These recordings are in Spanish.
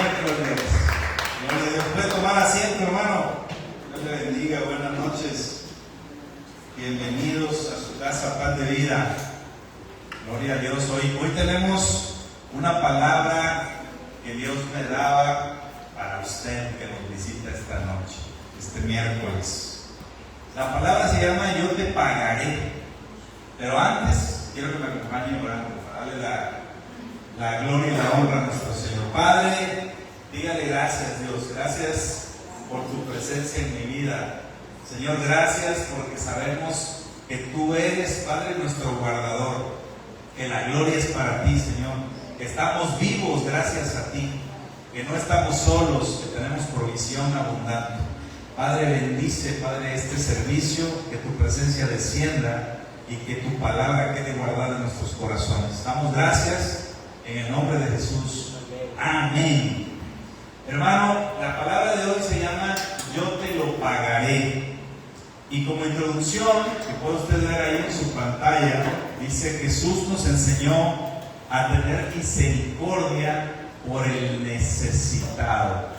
miércoles. Gloria a Dios. Puede tomar asiento, hermano. Dios le bendiga. Buenas noches. Bienvenidos a su casa Paz de Vida. Gloria a Dios. Hoy tenemos una palabra que Dios me daba para usted que nos visita esta noche, este miércoles. La palabra se llama Yo te pagaré. Pero antes, quiero que me acompañe orando para darle la gloria y la honra a nuestro Señor. Padre, dígale gracias, Dios. Gracias por tu presencia en mi vida. Señor, gracias porque sabemos que tú eres, Padre, nuestro guardador. Que la gloria es para ti, Señor. Que estamos vivos gracias a ti. Que no estamos solos, que tenemos provisión abundante. Padre, bendice, Padre, este servicio, que tu presencia descienda y que tu palabra quede guardada en nuestros corazones. Damos gracias en el nombre de Jesús. Amén. Hermano, la palabra de hoy se llama Yo te lo pagaré. Y como introducción, que puede usted ver ahí en su pantalla, dice: Jesús nos enseñó a tener misericordia por el necesitado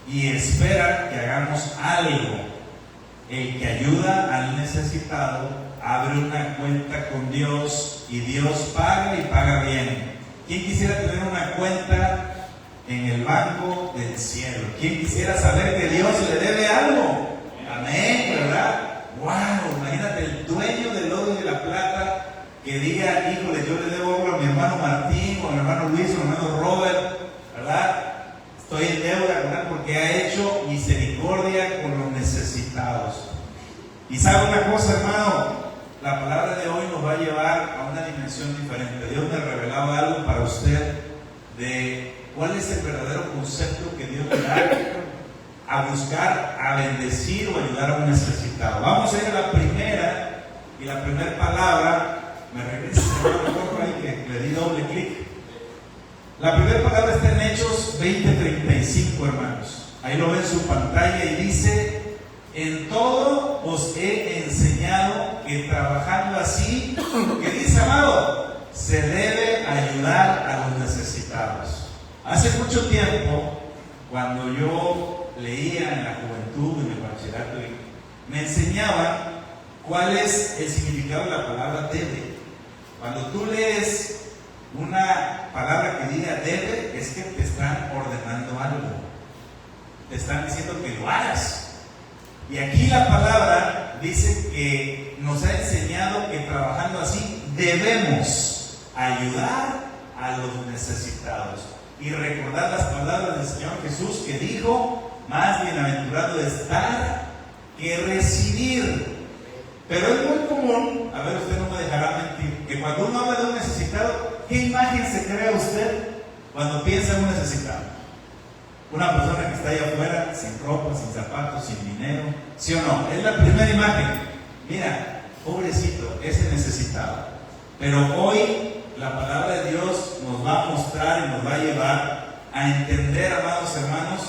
y espera que hagamos algo. El que ayuda al necesitado abre una cuenta con Dios y Dios paga y paga bien. ¿Quién quisiera tener una cuenta en el banco del cielo? ¿Quién quisiera saber que Dios le debe algo? Amén, ¿verdad? ¡Wow! Imagínate el dueño del oro y de la plata que diga: híjole, yo le debo algo a mi hermano Martín, o a mi hermano Luis, o a mi hermano Robert, ¿verdad? Estoy en deuda, ¿verdad? Porque ha hecho misericordia con los necesitados. Y sabe una cosa, hermano, la palabra de hoy nos va a llevar a una dimensión diferente. Dios me revelaba algo para usted de cuál es el verdadero concepto que Dios le da a buscar, a bendecir o ayudar a un necesitado. Vamos a ir a la primera, y la primera palabra, me regresa, que le di doble clic. La primera palabra está en Hechos 20:35, hermanos. Ahí lo ve en su pantalla y dice: en todo os he enseñado que trabajando así, ¿qué dice, amado? Se debe ayudar a los necesitados. Hace mucho tiempo, cuando yo leía en la juventud, en el bachillerato, me enseñaban cuál es el significado de la palabra debe. Cuando tú lees una palabra que diga debe, es que te están ordenando algo, te están diciendo que lo hagas. Y aquí la palabra dice que nos ha enseñado que trabajando así debemos ayudar a los necesitados y recordar las palabras del Señor Jesús, que dijo: más bienaventurado es dar que recibir. Pero es muy común, a ver, usted no me dejará mentir, que cuando uno habla de un necesitado, ¿qué imagen se crea usted cuando piensa en un necesitado? Una persona que está allá afuera, sin ropa, sin zapatos, sin dinero, ¿sí o no? Es la primera imagen. Mira, pobrecito, ese necesitado. Pero hoy la palabra de Dios nos va a mostrar y nos va a llevar a entender, amados hermanos,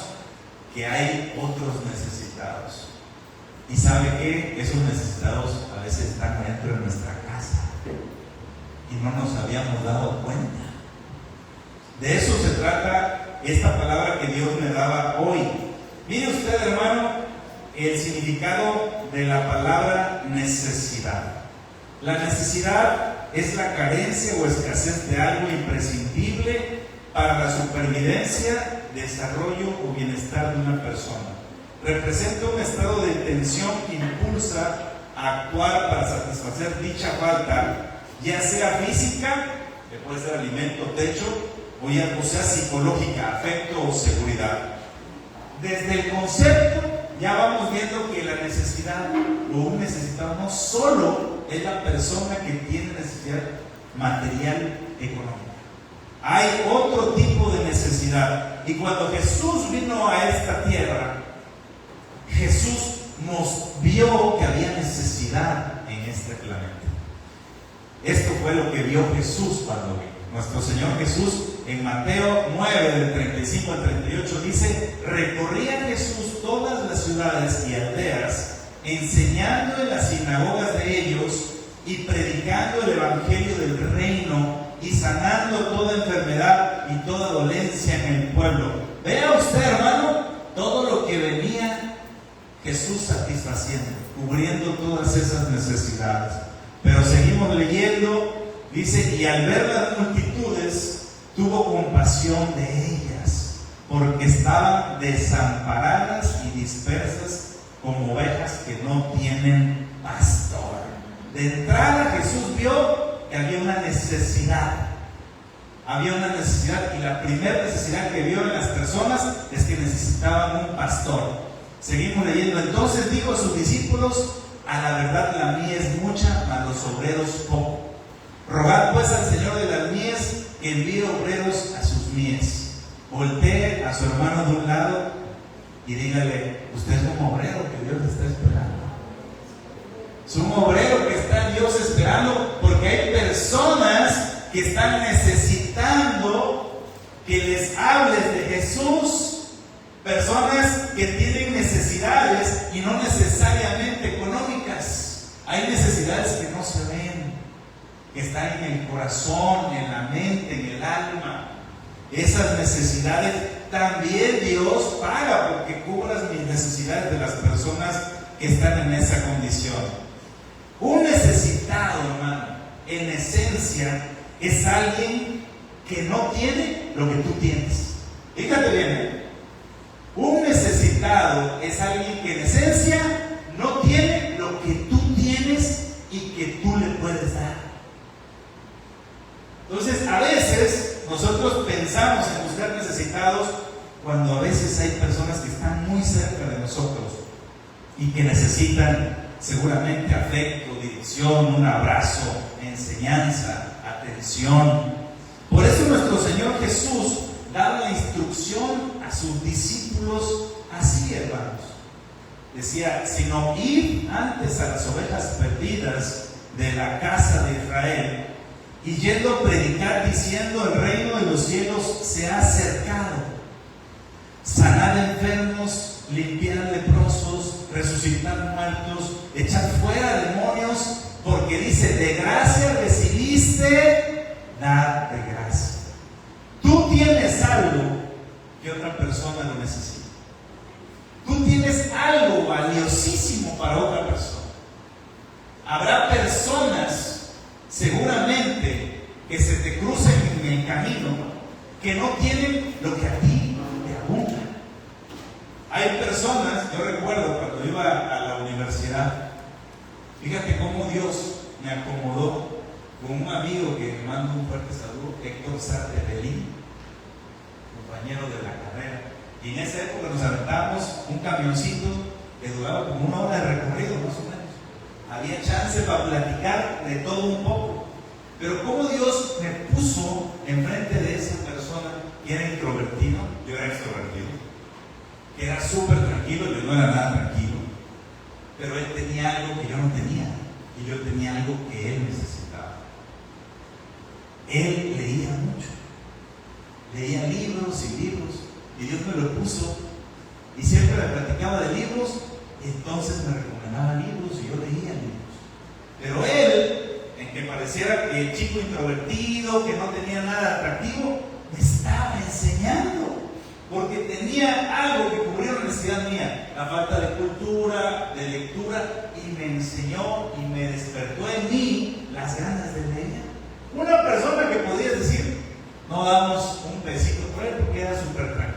que hay otros necesitados. ¿Y sabe qué? Esos necesitados a veces están dentro de nuestra casa y no nos habíamos dado cuenta. De eso se trata esta palabra que Dios me daba hoy. Mire usted, hermano, el significado de la palabra necesidad. La necesidad es la carencia o escasez de algo imprescindible para la supervivencia, desarrollo o bienestar de una persona. Representa un estado de tensión que impulsa a actuar para satisfacer dicha falta, ya sea física, que puede ser alimento, techo, o sea psicológica, afecto o seguridad. Desde el concepto ya vamos viendo que la necesidad o un necesitado no solo es la persona que tiene necesidad material económica. Hay otro tipo de necesidad. Y cuando Jesús vino a esta tierra, Jesús nos vio que había necesidad en este planeta. Esto fue lo que vio Jesús cuando vino. Nuestro Señor Jesús, en Mateo 9, del 35 al 38, dice: recorría Jesús todas las ciudades y aldeas, enseñando en las sinagogas de ellos y predicando el evangelio del reino y sanando toda enfermedad y toda dolencia en el pueblo. Vea usted, hermano, todo lo que venía Jesús satisfaciendo, cubriendo todas esas necesidades. Pero seguimos leyendo, dice, y al ver las multitudes, tuvo compasión de ellas, porque estaban desamparadas y dispersas como ovejas que no tienen pastor. De entrada Jesús vio que había una necesidad. Había una necesidad, y la primera necesidad que vio en las personas es que necesitaban un pastor. Seguimos leyendo. Entonces dijo a sus discípulos: a la verdad la mies es mucha, mas los obreros poco. Rogad pues al Señor de las mies que envíe obreros a sus mies. Voltee a su hermano de un lado y dígale: usted es un obrero que Dios está esperando. Es un obrero que está Dios esperando, porque hay personas que están necesitando que les hables de Jesús. Personas que tienen necesidades y no necesariamente económicas. Hay necesidades que no se ven, que están en el corazón, en la mente, en el alma. Esas necesidades también Dios paga, porque cubras mis necesidades de las personas que están en esa condición. Un necesitado, hermano, en esencia es alguien que no tiene lo que tú tienes. Fíjate bien, un necesitado es alguien que en esencia no tiene lo que tú tienes y que tú le puedes dar. Entonces, a veces nosotros pensamos en buscar necesitados cuando a veces hay personas que están muy cerca de nosotros y que necesitan seguramente afecto, dirección, un abrazo, enseñanza, atención. Por eso nuestro Señor Jesús daba la instrucción a sus discípulos así, hermanos. Decía: sino id antes a las ovejas perdidas de la casa de Israel, y yendo a predicar diciendo: el reino de los cielos se ha acercado. Sanad enfermos, limpiad leprosos, resucitar muertos, echad fuera demonios, porque dice: de gracia recibiste, dad de gracia. Tú tienes algo que otra persona lo necesita. Tú tienes algo valiosísimo para otra persona. Habrá personas, seguramente, que se te crucen en el camino, que no tienen lo que a ti te abunda. Hay personas, yo recuerdo cuando iba a la universidad, fíjate cómo Dios me acomodó con un amigo que me manda un fuerte saludo, Héctor Sarte Belín, compañero de la carrera. Y en esa época nos aventábamos un camioncito que duraba como 1 hora de recorrido, más o menos. Había chance para platicar de todo un poco. Pero como Dios me puso enfrente de esa persona que era introvertido, yo era extrovertido, que era súper tranquilo, yo no era nada tranquilo, pero él tenía algo que yo no tenía, y yo tenía algo que él necesitaba. Él leía mucho, leía libros y libros, y Dios me lo puso, y siempre le platicaba de libros, y entonces me recomendaba libros y yo leía libros. Pero él, en que pareciera que el chico introvertido, que no tenía nada atractivo, me estaba enseñando, porque tenía algo que cubría la necesidad mía, la falta de cultura, de lectura, y me enseñó y me despertó en mí las ganas de leer. Una persona que podías decir: no damos un pesito por él porque era súper tranquilo.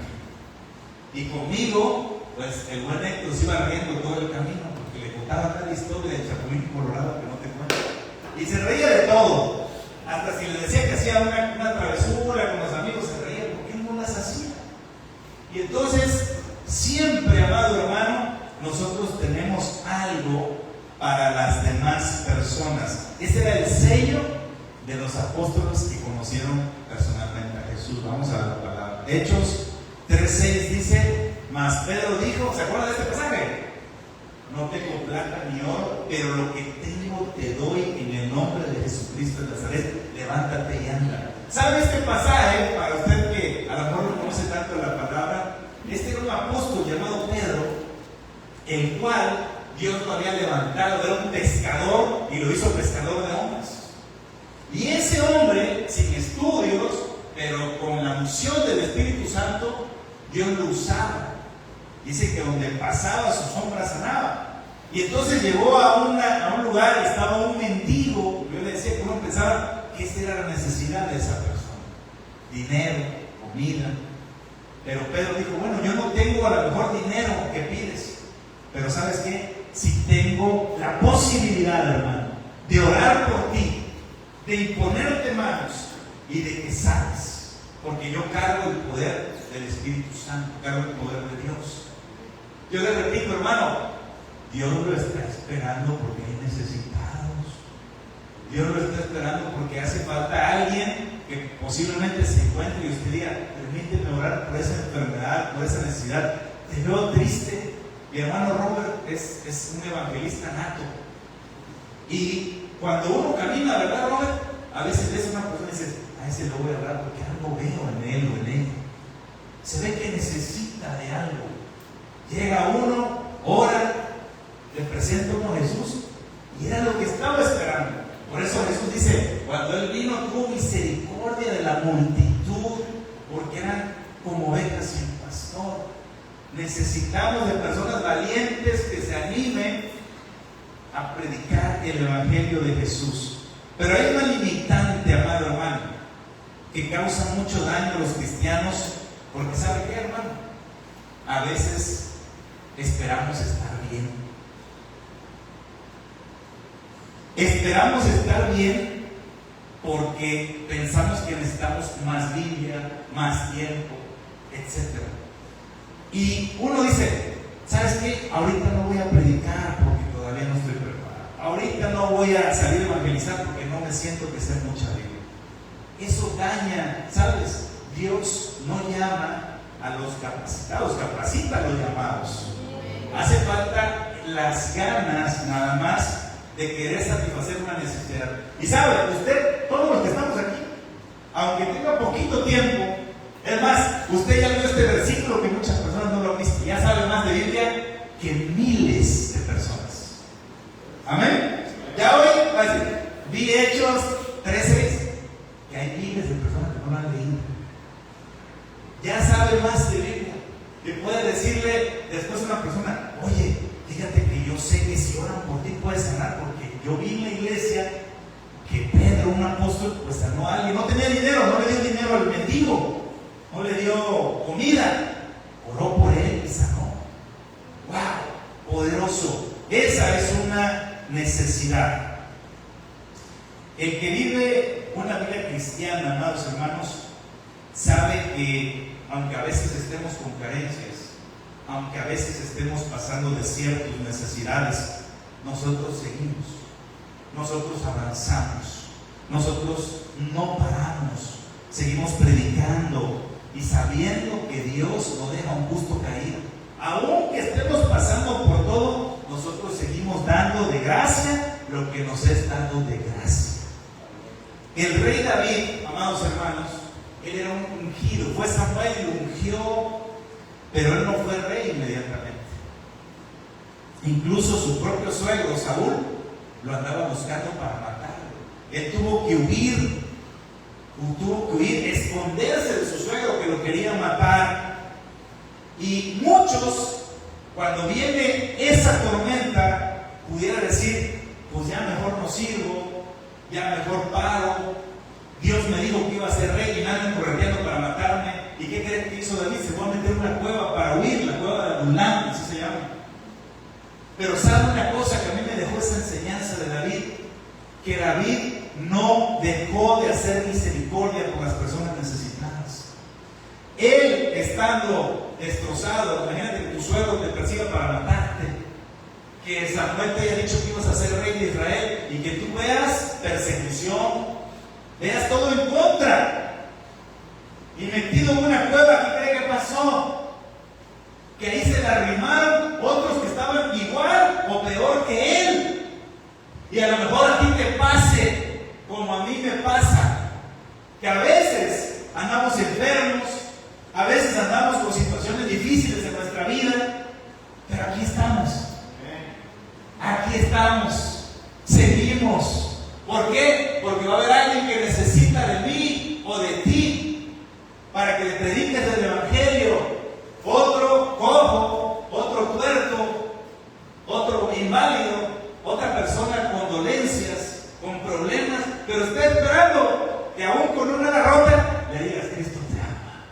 Y conmigo, pues el buen Héctor se iba riendo todo el camino, porque le contaba cada historia del Chapulín Colorado que no te cuento. Y se reía de todo. Hasta si le decía que hacía una travesura con los amigos, se reía porque él no las hacía. Y entonces, siempre, amado hermano, nosotros tenemos algo para las demás personas. Ese era el sello de los apóstoles que conocieron personalmente a Jesús. Vamos a la palabra. Hechos 3:6 dice: mas Pedro dijo, ¿se acuerdan de este pasaje? No tengo plata ni oro, pero lo que tengo te doy en el nombre de Jesucristo de Nazaret, levántate y anda. ¿Sabe este pasaje? Para usted que a lo mejor no conoce tanto la palabra, este era un apóstol llamado Pedro, el cual Dios lo había levantado, era un pescador y lo hizo pescador de hombres. Y ese hombre, sin la unción del Espíritu Santo, Dios lo usaba. Dice que donde pasaba su sombra sanaba. Y entonces llegó a un lugar y estaba un mendigo. Yo le decía que uno pensaba que esa era la necesidad de esa persona: dinero, comida. Pero Pedro dijo: bueno, yo no tengo a lo mejor dinero que pides, pero ¿sabes qué? Si tengo la posibilidad, hermano, de orar por ti, de imponerte manos y de que sanes, porque yo cargo el poder del Espíritu Santo, cargo el poder de Dios. Yo le repito, hermano, Dios lo está esperando porque hay necesitados. Dios lo está esperando porque hace falta alguien que posiblemente se encuentre y usted diga: permíteme orar por esa enfermedad, por esa necesidad. Te veo triste. Mi hermano Robert es un evangelista nato. Y cuando uno camina, ¿verdad, Robert? A veces ves a una persona y dices: a ese lo voy a hablar porque algo veo en él o en ella. Se ve que necesita de algo. Llega uno, ora, le presenta uno a Jesús y era lo que estaba esperando. Por eso Jesús dice: cuando Él vino, tuvo misericordia de la multitud, porque eran como ovejas sin pastor. Necesitamos de personas valientes que se animen a predicar el Evangelio de Jesús. Pero hay una limitante, amado hermano, que causa mucho daño a los cristianos, porque ¿sabe qué, hermano? A veces esperamos estar bien. Esperamos estar bien porque pensamos que necesitamos más Biblia, más tiempo, etc. Y uno dice: ¿sabes qué? Ahorita no voy a predicar porque todavía no estoy preparado. Ahorita no voy a salir a evangelizar porque no me siento que sea mucha Biblia. Eso daña, ¿sabes? Dios no llama a los capacitados, capacita a los llamados. Hace falta las ganas nada más de querer satisfacer una necesidad. Y sabe, usted, todos los que estamos aquí, aunque tenga poquito tiempo, es más, usted ya vio este versículo que muchas personas no lo han visto, ya sabe más de Biblia que miles de personas. Amén. Ya hoy vi Hechos 13, que hay miles de personas que no lo han leído. Ya sabe más de Biblia, que puede decirle después a una persona: oye, fíjate que yo sé que si oran por ti puedes sanar, porque yo vi en la iglesia que Pedro, un apóstol, pues sanó a alguien. No tenía dinero, no le dio dinero al mendigo, no le dio comida, oró por él y sanó. ¡Wow! Poderoso. Esa es una necesidad. El que vive una vida cristiana, amados hermanos, sabe que aunque a veces estemos con carencias, aunque a veces estemos pasando desiertos, necesidades, nosotros seguimos, nosotros avanzamos, nosotros no paramos, seguimos predicando y sabiendo que Dios no deja un justo caído. Aunque estemos pasando por todo, nosotros seguimos dando de gracia lo que nos es dado de gracia. El rey David, amados hermanos, él era un ungido, fue Samuel y lo ungió, pero él no fue rey inmediatamente. Incluso su propio suegro Saúl lo andaba buscando para matarlo. Él tuvo que huir, esconderse de su suegro que lo quería matar. Y muchos, cuando viene esa tormenta, pudiera decir: pues ya mejor no sirvo, ya mejor paro. Dios me dijo que iba a ser rey y me andan correteando para matarme. ¿Y qué creen que hizo David? Se fue a meter en una cueva para huir, la cueva de Adulam, así se llama. Pero ¿sabe una cosa que a mí me dejó esa enseñanza de David? Que David no dejó de hacer misericordia por las personas necesitadas. Él, estando destrozado, imagínate que tu suegro te persiga para matarte, que Samuel te haya dicho que ibas a ser rey de Israel y que tú veas persecución, veas todo en contra, y metido en una cueva. ¿Qué cree que pasó? Que ahí se le arrimaron otros que estaban igual o peor que él. Y a lo mejor a ti te pase como a mí me pasa, que a veces andamos enfermos, a veces andamos con situaciones difíciles en nuestra vida, pero aquí estamos, seguimos. ¿Por qué? Porque va a haber alguien que necesita de mí o de ti para que le prediques el evangelio. Otro cojo, otro tuerto, otro inválido, otra persona con dolencias, con problemas, pero está esperando que aún con una rota le digas: Cristo te ama,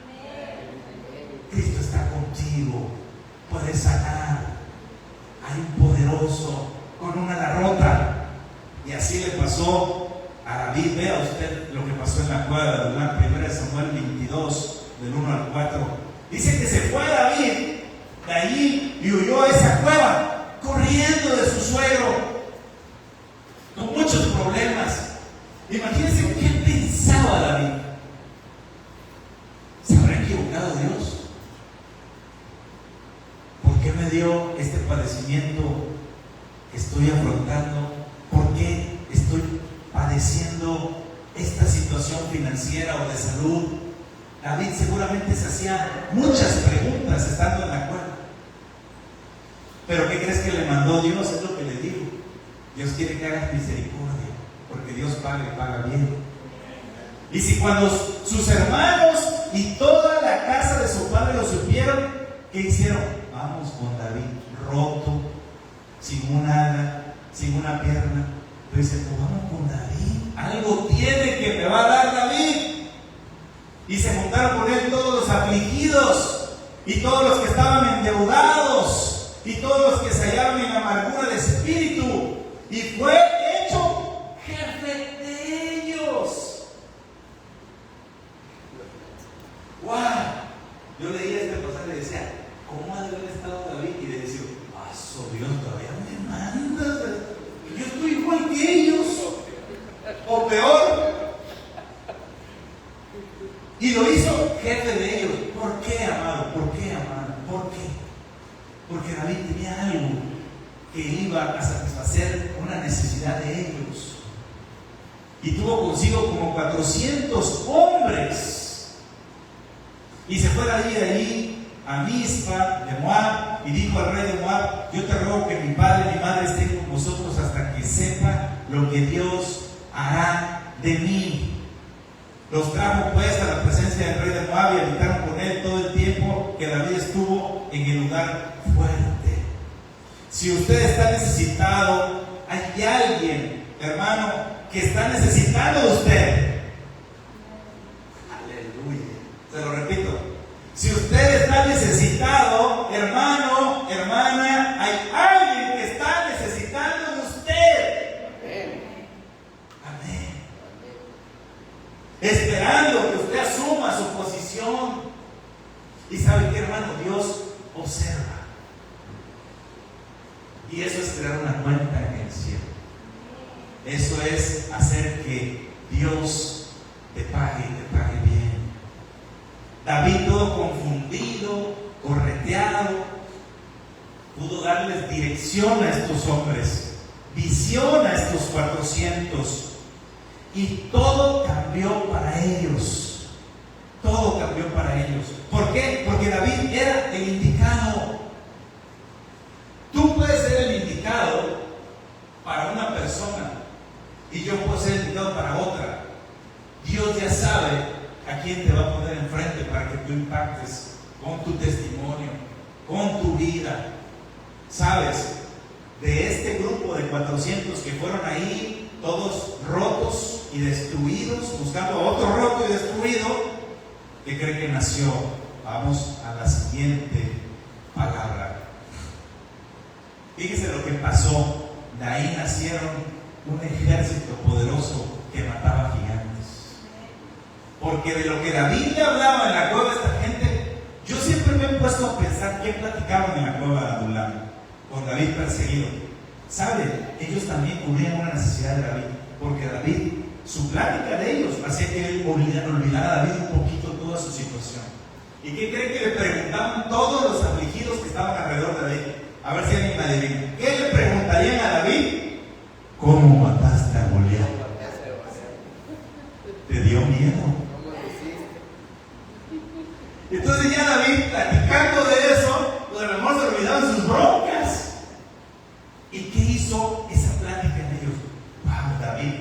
Cristo está contigo, puedes sanar. Hay un poderoso con una rota. Y así le pasó a David. Vea usted lo que pasó en la cueva de Adullam, 1 Samuel 22, del 1 al 4. Dice que se fue David de allí y huyó a esa cueva, corriendo de su suegro, con muchos problemas. Imagínense qué pensaba David. ¿Se habrá equivocado Dios? ¿Por qué me dio este padecimiento que estoy afrontando? ¿Por qué estoy padeciendo esta situación financiera o de salud? David seguramente se hacía muchas preguntas estando en la cueva. Pero ¿qué crees que le mandó Dios? Es lo que le digo. Dios quiere que hagas misericordia, porque Dios paga y paga bien. Y si cuando sus hermanos y toda la casa de su padre lo supieron, ¿qué hicieron? Vamos con David, roto, sin un ala, sin una pierna. Pero dice: pues vamos con David, algo tiene que me va a dar David. Y se juntaron con él todos los afligidos, y todos los que estaban endeudados, y todos los que se hallaban en amargura de espíritu, y fue hecho jefe de ellos. ¡Wow! Yo leía este pasaje y decía: ¿cómo ha de haber estado David? Y le decía: ¡paso Dios, todavía me mandas! Yo estoy igual que ellos, o peor. Y lo hizo jefe de ellos. ¿Por qué, amado? ¿Por qué, amado? ¿Por qué? Porque David tenía algo que iba a satisfacer una necesidad de ellos. Y tuvo consigo como 400 hombres. Y se fue David de allí a Mizpa de Moab y dijo al rey de Moab: yo te ruego que mi padre y mi madre estén con vosotros hasta que sepa lo que Dios hará de mí. Los trajo pues a la presencia del rey de Moab y habitaron con él todo el tiempo que David estuvo en el lugar fuerte. Si usted está necesitado, hay alguien, hermano, que está necesitando de usted. Aleluya. Se lo repito. Si usted está necesitado, hermano, hermana, hay alguien que está necesitando de usted. Amén. Esperando que usted asuma su posición. Y sabe que, hermano, Dios observa. Y eso es crear una cuenta en el cielo. Eso es hacer que Dios te pague bien. David, todo confundido, correteado, pudo darles dirección a estos hombres, visión a estos 400. Y todo cambió para ellos. Todo cambió para ellos. ¿Por qué? Porque David era el indicado. Tú puedes ser el indicado para una persona y yo puedo ser el indicado para otra. Dios ya sabe a quién te va a poner enfrente para que tú impactes con tu testimonio, con tu vida. ¿Sabes? De este grupo de 400 que fueron ahí, todos rotos y destruidos, buscando a otro roto y destruido, ¿qué cree que nació? Vamos a la siguiente palabra. Fíjese lo que pasó. De ahí nacieron un ejército poderoso que mataba gigantes. Porque de lo que David le hablaba en la cueva a esta gente, yo siempre me he puesto a pensar qué platicaban en la cueva de Adullam con David perseguido. ¿Sabe? Ellos también cubrían una necesidad de David, porque David, su plática de ellos hacía que él olvidara a David un poquito toda su situación. ¿Y qué creen que le preguntaban todos los afligidos que estaban alrededor de David? A ver si alguien me adivina. ¿Qué le preguntarían a David? ¿Cómo mataste a Goliat? ¿Te dio miedo? Entonces ya David, platicando de eso, pues a lo mejor se olvidaban sus broncas. ¿Y qué hizo esa plática en ellos? Wow, David,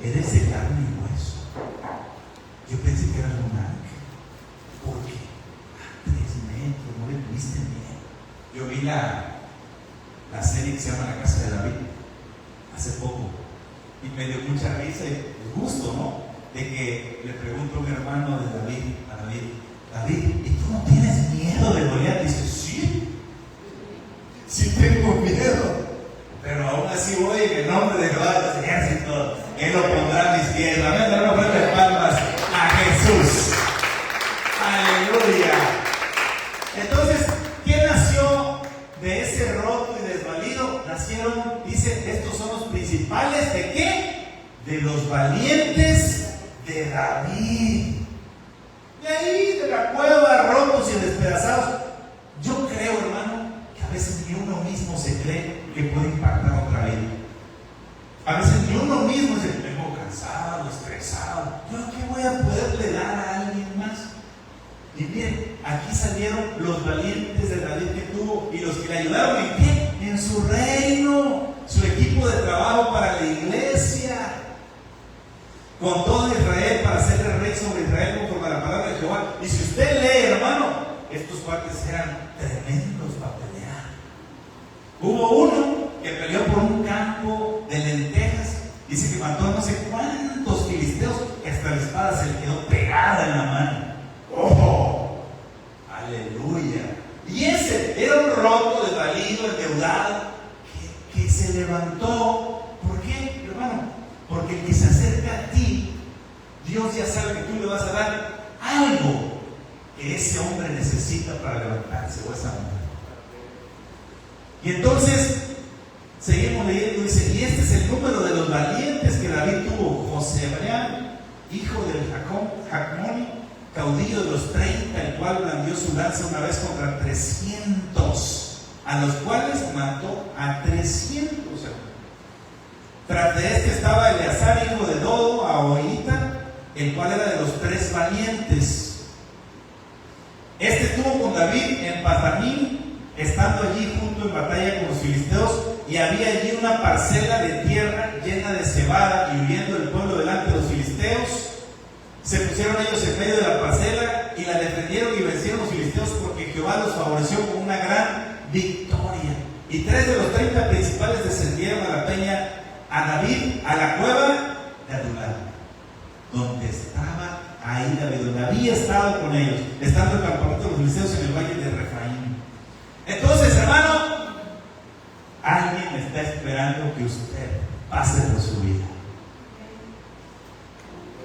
eres de carne y hueso. Yo pensé que eras un ángel. vi la serie que se llama La Casa de David hace poco y me dio mucha risa y gusto, ¿no? De que le pregunto a mi hermano de David, ¿y tú no tienes miedo de Goliat? Dice, sí tengo miedo, pero aún así voy en el nombre de Jehová de los ejércitos. Él lo pondrá a mis pies. Amén, dale una fuerte palmas a Jesús. Aleluya. Entonces, ¿quién nació de ese roto y desvalido? Nacieron, dice, estos son los principales ¿de qué? De los valientes de David. Y ahí de la cueva, rotos y despedazados. Yo creo, hermano, que a veces ni uno mismo se cree que puede impactar otra vida. A veces ni uno mismo se vengo cansado, estresado. ¿Yo qué voy a poderle dar a alguien más? Y miren, aquí salieron los valientes de David que tuvo y los que le ayudaron en qué? En su reino, su equipo de trabajo para la iglesia, con todo Israel para hacerle rey sobre Israel conforme a la palabra de Jehová. Y si usted lee, hermano, estos cuates eran tremendos para pelear. Hubo uno que peleó por un campo de lentejas, dice que mató no sé cuántos filisteos, que hasta la espada se le quedó pegada en la mano. ¡Oh! ¡Aleluya! Y ese era un roto, desvalido, endeudado, que se levantó. ¿Por qué, hermano? Porque el que se acerca a ti, Dios ya sabe que tú le vas a dar algo que ese hombre necesita para levantarse, o esa mujer. Y entonces seguimos leyendo, dice, y este es el número de los valientes que David tuvo: Josebrián, hijo del Jacmoni, caudillo de los 30, el cual blandió su lanza una vez contra 300, a los cuales mató a 300. Tras de este estaba Eleazar, hijo de Dodo, Ahohita, el cual era de los 3 valientes. Este estuvo con David en Patanín, estando allí junto en batalla con los filisteos, y había allí una parcela de tierra llena de cebada, y huyendo el pueblo delante de los filisteos, se pusieron ellos en medio de la parcela y la defendieron y vencieron los filisteos, porque Jehová los favoreció con una gran victoria. Y 3 de los 30 principales descendieron a la peña, a David, a la cueva de Adulam, donde estaba ahí David, donde había estado con ellos, estando el campamento de los filisteos en el valle de Refaim. Entonces, hermano, alguien está esperando que usted pase por su vida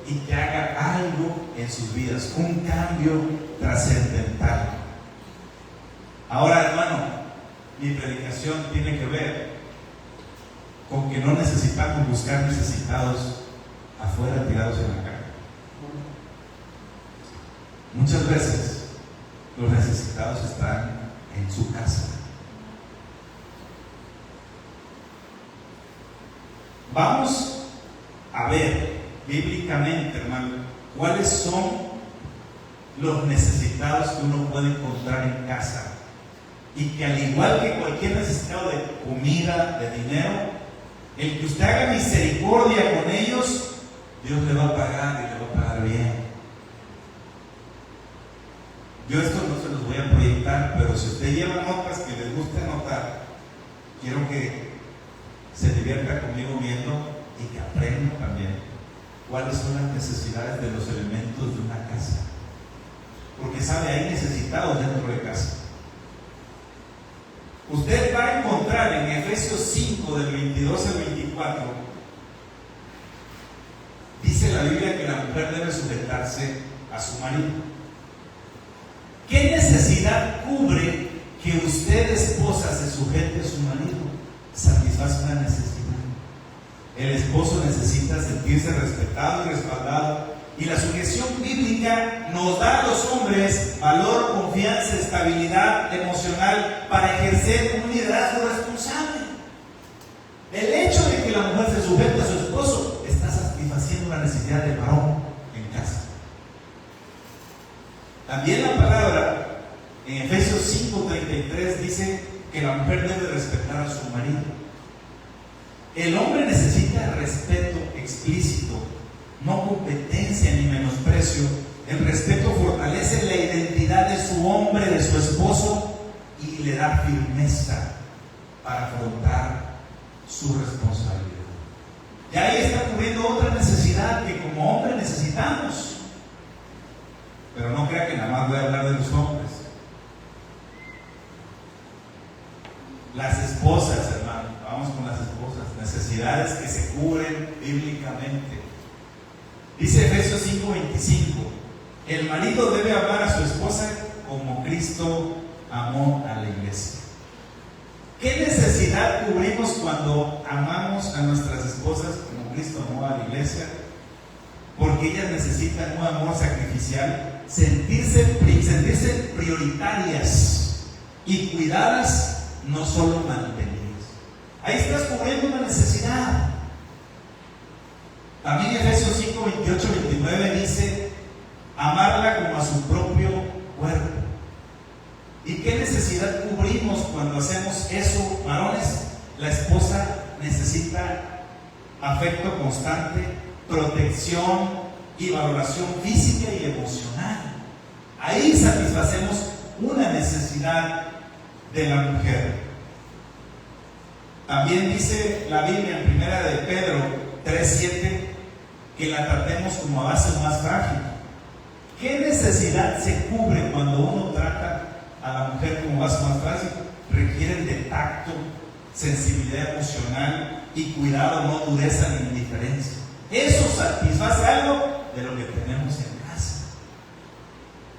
y que haga algo en sus vidas, un cambio trascendental. Ahora, hermano, mi predicación tiene que ver con que no necesitamos buscar necesitados afuera tirados en la calle. Muchas veces los necesitados están en su casa. Vamos a ver bíblicamente, hermano, cuáles son los necesitados que uno puede encontrar en casa, y que al igual que cualquier necesitado de comida, de dinero, el que usted haga misericordia con ellos, Dios le va a pagar, y le va a pagar bien. Yo esto no se los voy a proyectar, pero si usted lleva notas que les guste anotar, quiero que se divierta conmigo viendo y que aprenda también cuáles son las necesidades de los elementos de una casa. Porque sabe, hay necesitados dentro de casa. Usted va a encontrar en Efesios 5, del 22 al 24, dice la Biblia que la mujer debe sujetarse a su marido. ¿Qué necesidad cubre que usted, esposa, se sujete a su marido? Satisface una necesidad. El esposo necesita sentirse respetado y respaldado, y la sujeción bíblica nos da a los hombres valor, confianza, estabilidad emocional para ejercer un liderazgo responsable. El hecho de que la mujer se sujete a su esposo está satisfaciendo una necesidad del varón en casa. También la palabra en Efesios 5:33 dice que la mujer debe respetar a su marido. El hombre necesita respeto explícito, no competencia ni menosprecio. El respeto fortalece la identidad de su hombre, de su esposo, y le da firmeza para afrontar su responsabilidad. Y ahí está cubriendo otra necesidad que como hombre necesitamos. Pero no crea que nada más voy a hablar de los hombres. Las esposas, hermano, vamos con las esposas, necesidades que se cubren bíblicamente. Dice Efesios 5:25, el marido debe amar a su esposa como Cristo amó a la iglesia. ¿Qué necesidad cubrimos cuando amamos a nuestras esposas como Cristo amó a la iglesia? Porque ellas necesitan un amor sacrificial, sentirse prioritarias y cuidadas, no solo mantenidas. Ahí estás cubriendo una necesidad. También Efesios 5:28-29 dice, amarla como a su propio cuerpo. ¿Y qué necesidad cubrimos cuando hacemos eso, varones? La esposa necesita afecto constante, protección y valoración física y emocional. Ahí satisfacemos una necesidad de la mujer. También dice la Biblia en 1 de Pedro 3:7 que la tratemos como a base más frágil. ¿Qué necesidad se cubre cuando uno trata a la mujer como base más frágil? Requieren de tacto, sensibilidad emocional y cuidado, no dureza ni indiferencia. Eso satisface algo de lo que tenemos en casa.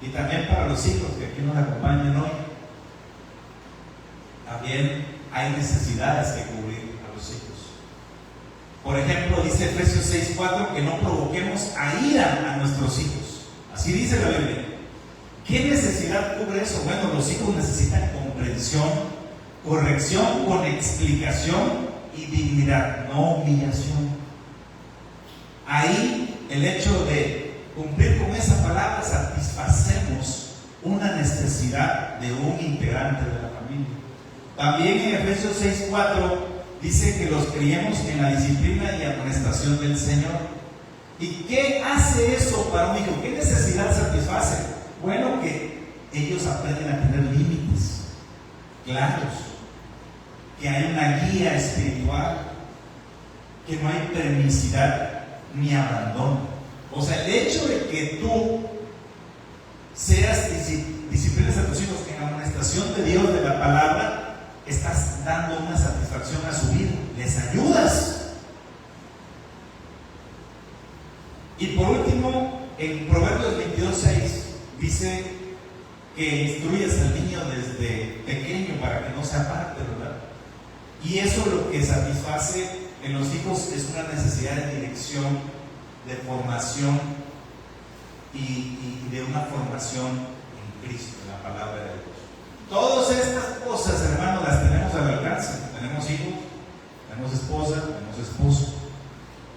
Y también para los hijos que aquí nos acompañan hoy, también hay necesidades que cubrir a los hijos. Por ejemplo, dice Efesios 6:4 que no provoquemos a ira a nuestros hijos. Así dice la Biblia. ¿Qué necesidad cubre eso? Bueno, los hijos necesitan comprensión, corrección con explicación y dignidad, no humillación. Ahí el hecho de cumplir con esa palabra satisfacemos una necesidad de un integrante de la familia. También en Efesios 6:4 dice que los criemos en la disciplina y amonestación del Señor. ¿Y qué hace eso para un hijo? ¿Qué necesidad satisface? Bueno, que ellos aprenden a tener límites claros, que hay una guía espiritual, que no hay permisidad ni abandono. O sea, el hecho de que tú seas disciplinas a tus hijos en la amonestación de Dios, de la palabra, estás dando una satisfacción a su vida, les ayudas. Y por último, en Proverbios 22:6 dice que instruyes al niño desde pequeño para que no se aparte, ¿verdad? Y eso lo que satisface en los hijos es una necesidad de dirección, de formación y de una formación en Cristo, en la palabra de Dios. Todas estas cosas, hermanos, las tenemos al alcance. Tenemos hijos, tenemos esposa, tenemos esposo.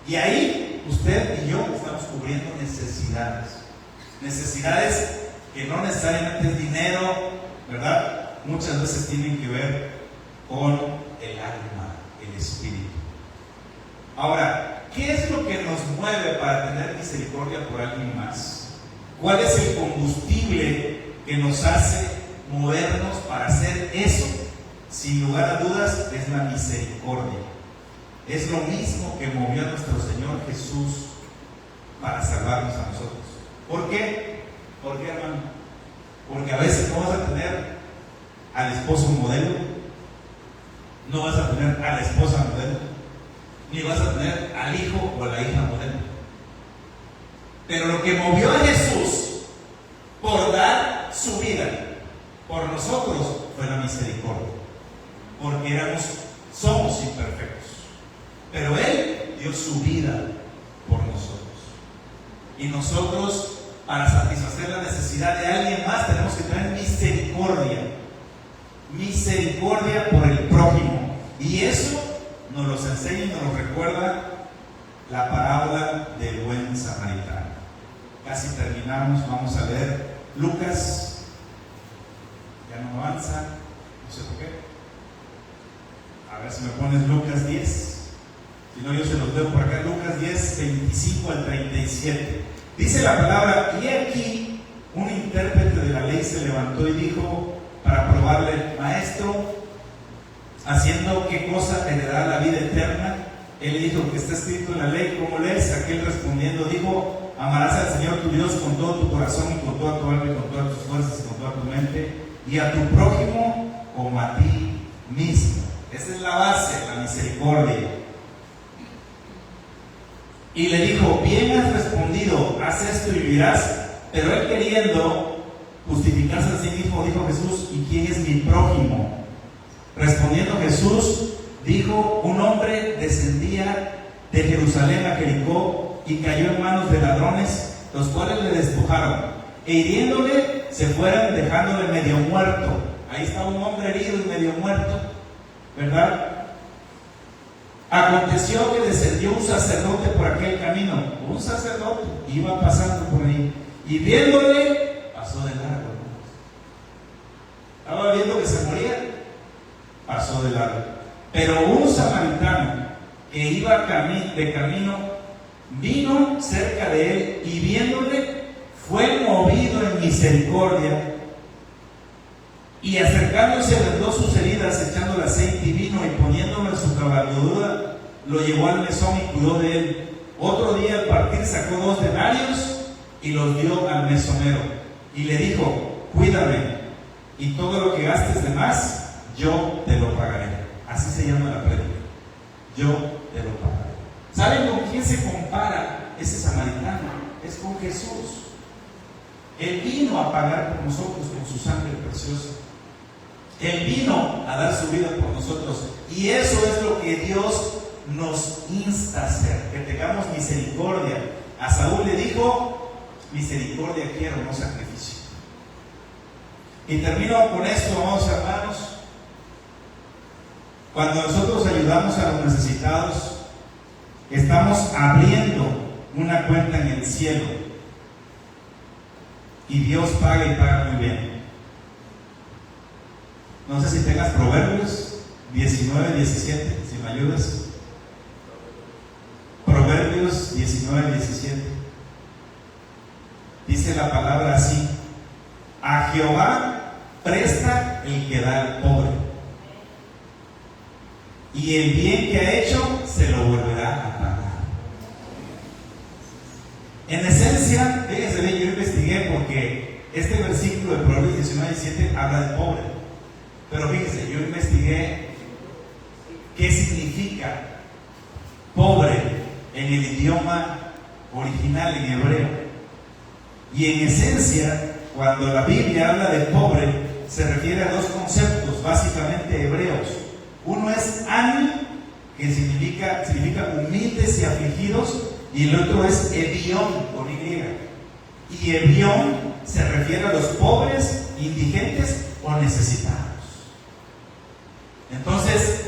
Y ahí usted y yo estamos cubriendo necesidades. Necesidades que no necesariamente es dinero, ¿verdad? Muchas veces tienen que ver con el alma, el espíritu. Ahora, ¿qué es lo que nos mueve para tener misericordia por alguien más? ¿Cuál es el combustible que nos hace movernos para hacer eso? Sin lugar a dudas, es la misericordia. Es lo mismo que movió a nuestro Señor Jesús para salvarnos a nosotros. ¿Por qué? ¿Por qué, hermano? Porque a veces no vas a tener al esposo modelo, no vas a tener a la esposa modelo, ni vas a tener al hijo o a la hija modelo. Pero lo que movió a Jesús por dar su vida por nosotros fue la misericordia, porque somos imperfectos, pero Él dio su vida por nosotros. Y nosotros, para satisfacer la necesidad de alguien más, tenemos que tener misericordia por el prójimo. Y eso nos lo enseña y nos lo recuerda la parábola del buen samaritano. Casi terminamos, vamos a leer Lucas. Ya no avanza, no sé por qué. A ver si me pones Lucas 10. Si no, yo se los leo por acá. Lucas 10, 25 al 37. Dice la palabra: y aquí un intérprete de la ley se levantó y dijo: para probarle: Maestro, ¿haciendo qué cosa heredará la vida eterna? Él le dijo: que está escrito en la ley, ¿cómo lees? Aquel respondiendo dijo: amarás al Señor tu Dios con todo tu corazón y con toda tu alma y con todas tus fuerzas y con toda tu mente, y a tu prójimo como a ti mismo. Esa es la base, la misericordia. Y le dijo: bien has respondido, haz esto y vivirás. Pero él, queriendo justificarse a sí mismo, dijo Jesús: ¿y quién es mi prójimo? Respondiendo Jesús dijo: un hombre descendía de Jerusalén a Jericó y cayó en manos de ladrones, los cuales le despojaron, e hiriéndole se fueron, dejándole medio muerto. Ahí está un hombre herido y medio muerto, ¿verdad? Aconteció que descendió un sacerdote por aquel camino. Un sacerdote iba pasando por ahí, y viéndole, pasó de largo. Estaba viendo que se moría, pasó de largo. Pero un samaritano que iba de camino vino cerca de él, y viéndole, fue movido en misericordia, y acercándose vendó sus heridas, echándole aceite y vino, y poniéndolo en su cabalgadura, lo llevó al mesón y cuidó de él. Otro día al partir sacó 2 denarios y los dio al mesonero, y le dijo: cuídame, y todo lo que gastes de más, yo te lo pagaré. Así se llama la prédica: yo te lo pagaré. ¿Saben con quién se compara ese samaritano? Es con Jesús. Él vino a pagar por nosotros con su sangre preciosa. Él vino a dar su vida por nosotros, y eso es lo que Dios nos insta a hacer, que tengamos misericordia. A Saúl le dijo: misericordia quiero, no sacrificio. Y termino con esto, amados hermanos. Cuando nosotros ayudamos a los necesitados, estamos abriendo una cuenta en el cielo, y Dios paga, y paga muy bien. No sé si tengas Proverbios 19:17, si me ayudas. Proverbios 19:17. Dice la palabra así: a Jehová presta el que da al pobre, y el bien que ha hecho se lo volverá a pagar. En esencia, fíjense bien, yo investigué, porque este versículo de Proverbios 19:17 habla de pobre. Pero fíjense, yo investigué qué significa pobre en el idioma original, en hebreo. Y en esencia, cuando la Biblia habla de pobre, se refiere a 2 conceptos básicamente hebreos. Uno es ani, que significa humildes y afligidos, y el otro es ebión, con Y. Y ebión se refiere a los pobres, indigentes o necesitados. Entonces,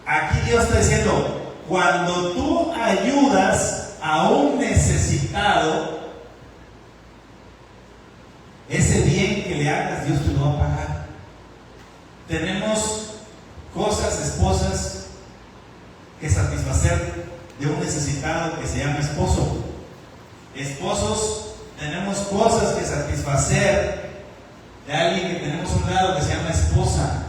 aquí Dios está diciendo: cuando tú ayudas a un necesitado, ese bien que le hagas, Dios te lo va a pagar. Tenemos esposas, que satisfacer de un necesitado que se llama esposo. Esposos, tenemos cosas que satisfacer de alguien que tenemos a un lado que se llama esposa.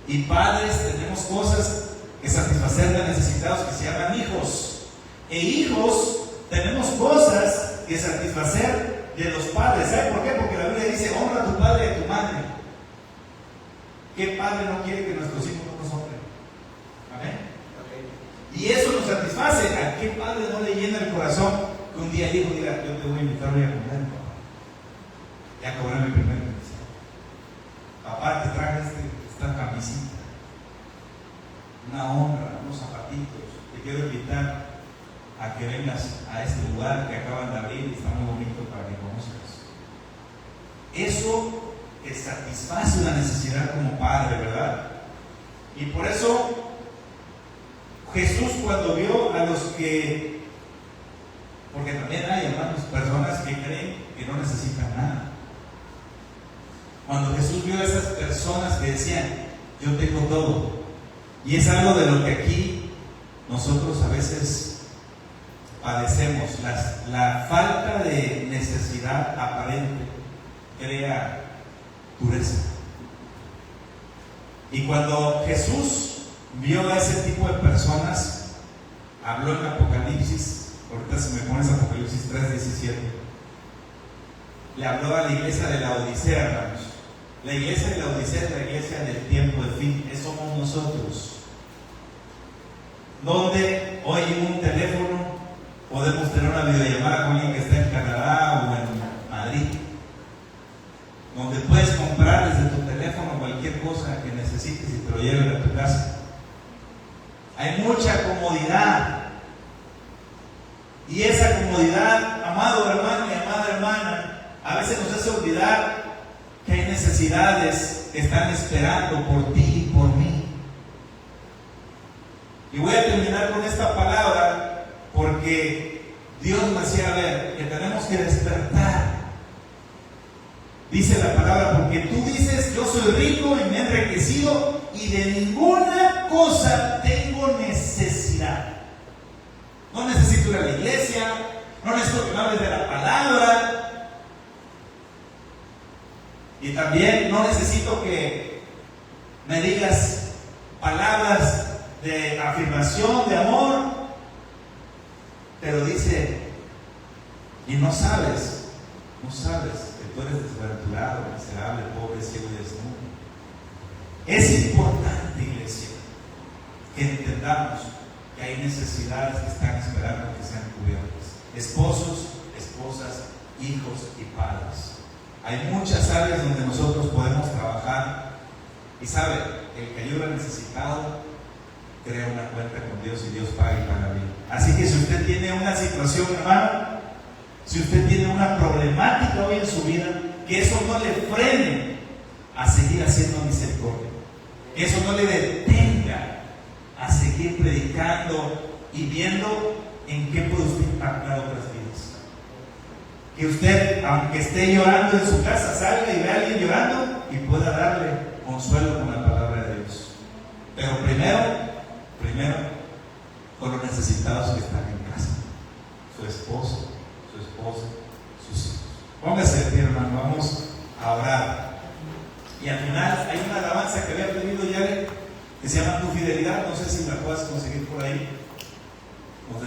Y padres, tenemos cosas que satisfacer de necesitados que se llaman hijos. E hijos, tenemos cosas que satisfacer de los padres. ¿Sabe por qué? Porque la Biblia dice: honra a tu padre y a tu madre. ¿Qué padre no quiere que nuestros hijos no nos honren? ¿Amén? Okay. Y eso nos satisface. ¿A qué padre no le llena el corazón que un día el hijo diga: yo te voy a invitar hoy a comer, papá? Ya cobré mi primer beneficio. Papá, te traje esta camisita, una honra, unos zapatitos. Te quiero invitar a que vengas a este lugar que acaban de abrir y está muy bonito para que conozcas. Eso te satisface una necesidad como padre, ¿verdad? Y por eso Jesús, cuando vio a los que, porque también hay, hermanos, personas que creen que no necesitan nada. Cuando Jesús vio a esas personas que decían: yo tengo todo, y es algo de lo que aquí nosotros a veces padecemos, la falta de necesidad aparente crea dureza. Y cuando Jesús vio a ese tipo de personas, habló en Apocalipsis, ahorita si me pones Apocalipsis 3:17, le habló a la iglesia de la Odisea, hermanos. La iglesia de la Odisea es la iglesia del tiempo de fin, eso somos nosotros. Donde hoy en un teléfono podemos tener una videollamada con alguien que está en Canadá o en Madrid, donde puedes comprar desde tu teléfono cualquier cosa que necesites y te lo lleven a tu casa. Hay mucha comodidad, y esa comodidad, amado hermano y amada hermana, a veces nos hace olvidar que hay necesidades que están esperando por ti y por mí. Y voy a terminar con esta palabra porque Dios me hacía ver que tenemos que despertar. Dice la palabra, porque tú dices, yo soy rico y me he enriquecido y de ninguna cosa tengo necesidad. No necesito ir a la iglesia, no necesito que me hables de la palabra, y también no necesito que me digas palabras de afirmación, de amor. Pero dice, y no sabes que tú eres desventurado, miserable, pobre, ciego y desnudo. Es importante, iglesia, que entendamos que hay necesidades que están esperando que sean cubiertas. Esposos, esposas, hijos y padres. Hay muchas áreas donde nosotros podemos trabajar. Y sabe, el que ayuda al necesitado crea una cuenta con Dios y Dios paga y paga bien. Así que si usted tiene una situación, hermano, si usted tiene una problemática hoy en su vida, que eso no le frene a seguir haciendo misericordia, que eso no le detenga a seguir predicando y viendo en qué puede usted impactar otras vidas. Que usted, aunque esté llorando en su casa, salga y vea a alguien llorando y pueda darle consuelo con la palabra de Dios. Pero primero con los necesitados que están en casa, su esposo, su esposa, sus hijos. Póngase de pie, hermano, vamos a orar. Y al final hay una alabanza que había pedido Yare, que se llama Tu Fidelidad. No sé si la puedas conseguir por ahí.